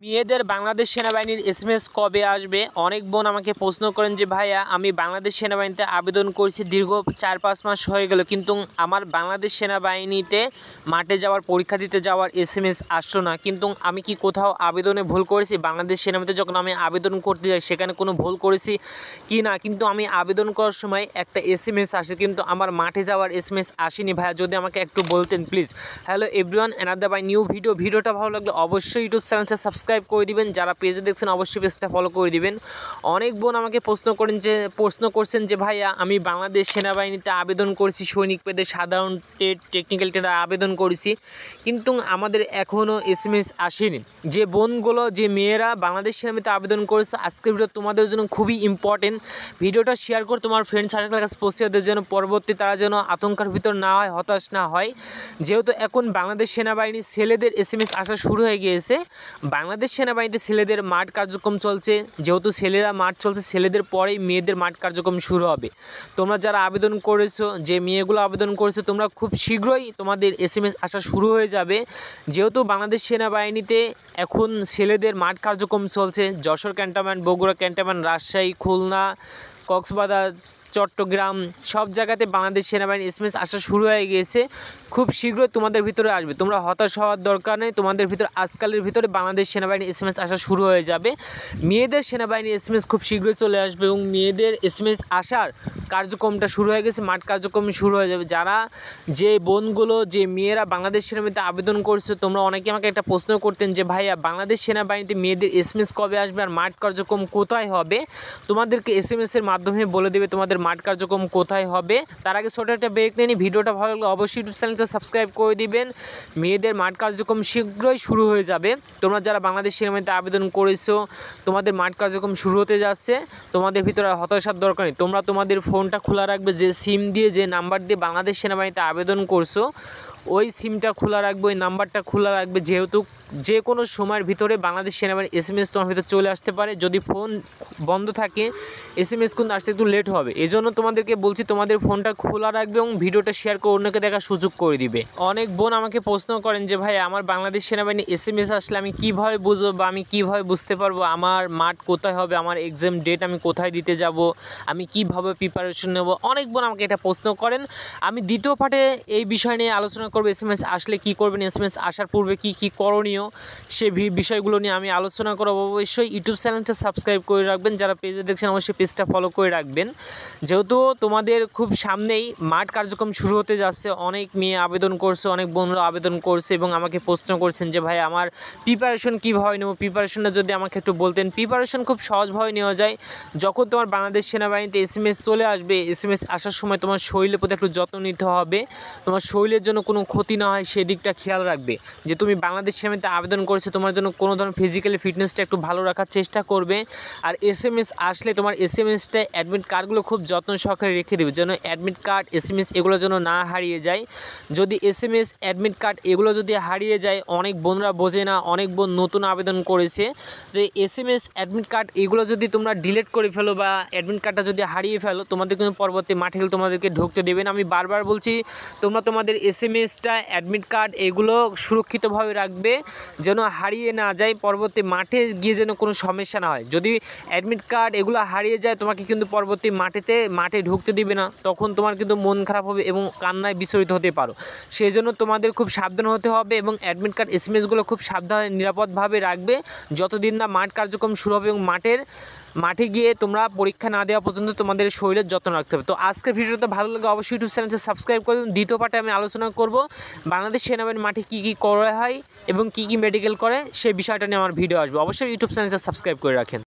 মেয়েদের বাংলাদেশ সেনাবাহিনীর এসএমএস কবে আসবে? অনেক বোন আমাকে প্রশ্ন করেন যে ভাইয়া আমি বাংলাদেশ সেনাবাহিনীতে আবেদন করেছি দীর্ঘ 4-5 মাস হয়ে গেল, কিন্তু আমার বাংলাদেশ সেনাবাহিনীতে মাঠে যাওয়ার পরীক্ষা দিতে যাওয়ার এসএমএস আসলো না। কিন্তু আমি কি কোথাও আবেদনে ভুল করেছি? বাংলাদেশ সেনাবাহিনীতে যখন আমি আবেদন করতে যাই সেখানে কোনো ভুল করেছি কি না? কিন্তু আমি আবেদন করার সময় একটা এসএমএস আসে, কিন্তু আমার মাঠে যাওয়ার এসএমএস আসেনি। ভাইয়া যদি আমাকে একটু বলতেন please. Hello everyone, another by new ভিডিওটা ভালো লাগলে অবশ্যই ইউটিউব চ্যানেলটা সাবস্ক্রাইব করে দিবেন। যারা পেজে দেখছেন অবশ্যই পেজটা ফলো করে দিবেন। অনেক বোন আমাকে প্রশ্ন করছেন যে ভাইয়া আমি বাংলাদেশ সেনাবাহিনীতে আবেদন করেছি, সৈনিক পদে সাধারণ টেট টেকনিক্যাল টেটে আবেদন করেছি, কিন্তু আমাদের এখনও এসএমএস আসেনি। যে বোনগুলো যে মেয়েরা বাংলাদেশ সেনাবাহিনীতে আবেদন করেছে, আজকের ভিডিও তোমাদের জন্য খুবই ইম্পর্টেন্ট। ভিডিওটা শেয়ার করে তোমার ফ্রেন্ড সার্কেলের কাছে পৌঁছে দেওয়ার জন্য পরবর্তী তারা যেন আতঙ্কের ভিতর না হয়, হতাশ না হয়। যেহেতু এখন বাংলাদেশ সেনাবাহিনী ছেলেদের এসএমএস আসা শুরু হয়ে গিয়েছে। বাংলাদেশ সেনাবাহিনীতে ছেলেদের মাঠ কার্যক্রম চলছে, যেহেতু ছেলেরা মাঠ চলছে, ছেলেদের পরেই মেয়েদের মাঠ কার্যক্রম শুরু হবে। তোমরা যারা আবেদন করেছো, যে মেয়েগুলো আবেদন করেছো, তোমরা খুব শীঘ্রই তোমাদের এসএমএস আসা শুরু হয়ে যাবে। যেহেতু বাংলাদেশ সেনাবাহিনীতে এখন ছেলেদের মাঠ কার্যক্রম চলছে, যশোর ক্যান্টনমেন্ট, বগুড়া ক্যান্টনমেন্ট, রাজশাহী, খুলনা, কক্সবাজার, চট্টগ্রাম, সব জায়গাতে বাংলাদেশ সেনাবাহিনীর এসএমএস আসা শুরু হয়ে গিয়েছে। খুব শীঘ্রই তোমাদের ভিতরে আসবে, তোমরা হতাশ হওয়ার দরকার নেই। তোমাদের ভিতরে আজকালের ভিতরে বাংলাদেশ সেনাবাহিনীর এসএমএস আসা শুরু হয়ে যাবে। মেয়েদের সেনাবাহিনীর এসএমএস খুব শীঘ্রই চলে আসবে এবং মেয়েদের এসএমএস আসার কার্যক্রমটা শুরু হয়ে গেছে, মাঠ কার্যক্রম শুরু হয়ে যাবে। যারা যে বোনগুলো যে মেয়েরা বাংলাদেশ সেনাবাহিনীতে আবেদন করছো, তোমরা অনেকে আমাকে একটা প্রশ্ন করতেন যে ভাইয়া বাংলাদেশ সেনাবাহিনীতে মেয়েদের এসএমএস কবে আসবে আর মাঠ কার্যক্রম কোথায় হবে? তোমাদেরকে এসএমএসের মাধ্যমে বলে দেবে তোমাদের মাঠ কার্যক্রম কোথায় হবে। তার আগে ছোটো একটা ব্রেক নিয়ে ভিডিওটা ভালো লাগলে অবশ্যই ইউটিউব চ্যানেলটা সাবস্ক্রাইব করে দিবেন। মেয়েদের মাঠ কার্যক্রম শীঘ্রই শুরু হয়ে যাবে। তোমরা যারা বাংলাদেশ সেনাবাহিনীতে আবেদন করেছো, তোমাদের মাঠ কার্যক্রম শুরু হতে যাচ্ছে। তোমাদের ভিতরে হতাশার দরকার নেই। তোমরা তোমাদের ফোনটা খোলা রাখবে, যে সিম দিয়ে যে নাম্বার দিয়ে বাংলাদেশ সেনাবাহিনীতে আবেদন করছো ওই সিমটা খোলা রাখবে, ওই নাম্বারটা খোলা রাখবে। যেহেতু যে কোনো সময়ের ভিতরে বাংলাদেশ সেনাবাহিনীর এসএমএস তোমার ভিতরে চলে আসতে পারে। যদি ফোন বন্ধ থাকে এসএমএস কিন্তু আসতে একটু লেট হবে। এই জন্য তোমাদেরকে বলছি তোমাদের ফোনটা খোলা রাখবে এবং ভিডিওটা শেয়ার করে অন্যকে দেখার সুযোগ করে দিবে। অনেক বোন আমাকে প্রশ্ন করেন যে ভাই আমার বাংলাদেশ সেনাবাহিনীর এসএমএস আসলে আমি কীভাবে বুঝবো বা আমি কীভাবে বুঝতে পারবো আমার মাঠ কোথায় হবে, আমার এক্সাম ডেট আমি কোথায় দিতে যাব, আমি কীভাবে প্রিপারেশন নেব। অনেক বোন আমাকে এটা প্রশ্ন করেন। আমি দ্বিতীয় পার্টে এই বিষয় নিয়ে আলোচনা করবো। এসএমএস আসলে কী করবেন, এসএমএস আসার পূর্বে কী কী করণীয়, সে বিষয়গুলো নিয়ে আমি আলোচনা করব। অবশ্যই ইউটিউব চ্যানেলটা সাবস্ক্রাইব করে রাখবেন। যারা পেজে দেখছেন অবশ্যই পেজটা ফলো করে রাখবেন। যেহেতু তোমাদের খুব সামনেই মাঠ কার্যক্রম শুরু হতে যাচ্ছে, অনেক মেয়ে আবেদন করছে, অনেক বোনরা আবেদন করছে এবং আমাকে প্রশ্ন করছেন যে ভাই আমার প্রিপারেশন কীভাবে নেব। প্রিপারেশনটা যদি আমাকে একটু বলতেন। প্রিপারেশন খুব সহজভাবে নেওয়া যায়। যখন তোমার বাংলাদেশ সেনাবাহিনীতে এসএমএস চলে আসবে, এসএমএস আসার সময় তোমার শরীরের প্রতি একটু যত্ন নিতে হবে। তোমার শরীরের জন্য কোনো ক্ষতি না হয় সেদিকটা খেয়াল রাখবে। যে তুমি বাংলাদেশ সেনাবাহিনীতে আবেদন করেছে, তোমার জন্য কোনো ধরনের ফিজিক্যালি ফিটনেসটা একটু ভালো রাখার চেষ্টা করবে। আর এসএমএস আসলে তোমার এসএমএসটা অ্যাডমিট কার্ডগুলো খুব যত্ন সহকারে রেখে দেবে, যেন অ্যাডমিট কার্ড এসএমএস এগুলো যেন না হারিয়ে যায়। যদি এসএমএস অ্যাডমিট কার্ড এগুলো যদি হারিয়ে যায়, অনেক বোনরা বোঝে না, অনেক বোন নতুন আবেদন করেছে, তো এসএমএস অ্যাডমিট কার্ড এগুলো যদি তোমরা ডিলিট করে ফেলো বা অ্যাডমিট কার্ডটা যদি হারিয়ে ফেলো, তোমাদের কিন্তু পরবর্তী মাঠে গেলে তোমাদেরকে ঢুকতে দেবে না। আমি বারবার বলছি তোমরা তোমাদের এসএমএসটা অ্যাডমিট কার্ড এগুলো সুরক্ষিতভাবে রাখবে, যেন হারিয়ে না যায়, পরবর্তী মাঠে গিয়ে যেন কোনো সমস্যা না হয়। যদি অ্যাডমিট কার্ড এগুলো হারিয়ে যায়, তোমাকে কিন্তু পরবর্তী মাঠে ঢুকতে দিবে না, তখন তোমার কিন্তু মন খারাপ হবে এবং কান্নায় বিচলিত হতে পারো। সেই জন্য তোমাদের খুব সাবধান হতে হবে এবং অ্যাডমিট কার্ড এসএমএসগুলো খুব সাবধানে নিরাপদভাবে রাখবে যতদিন না মাঠ কার্যক্রম শুরু হবে। এবং মাঠে গিয়ে তোমরা পরীক্ষা না দেওয়া পর্যন্ত তোমাদের শরীরের যত্ন রাখতে হবে। তো আজকের ভিডিওটা ভালো লাগে অবশ্যই ইউটিউব চ্যানেলটা সাবস্ক্রাইব করে দিন। দ্বিতীয় পার্টে আমি আলোচনা করব বাংলাদেশ সেনাবাহিনীর মাঠে কী কী করা হয় এবং কী কী মেডিকেল করে, সেই বিষয়টা নিয়ে আমার ভিডিও আসবে। অবশ্যই ইউটিউব চ্যানেলটা সাবস্ক্রাইব করে রাখেন।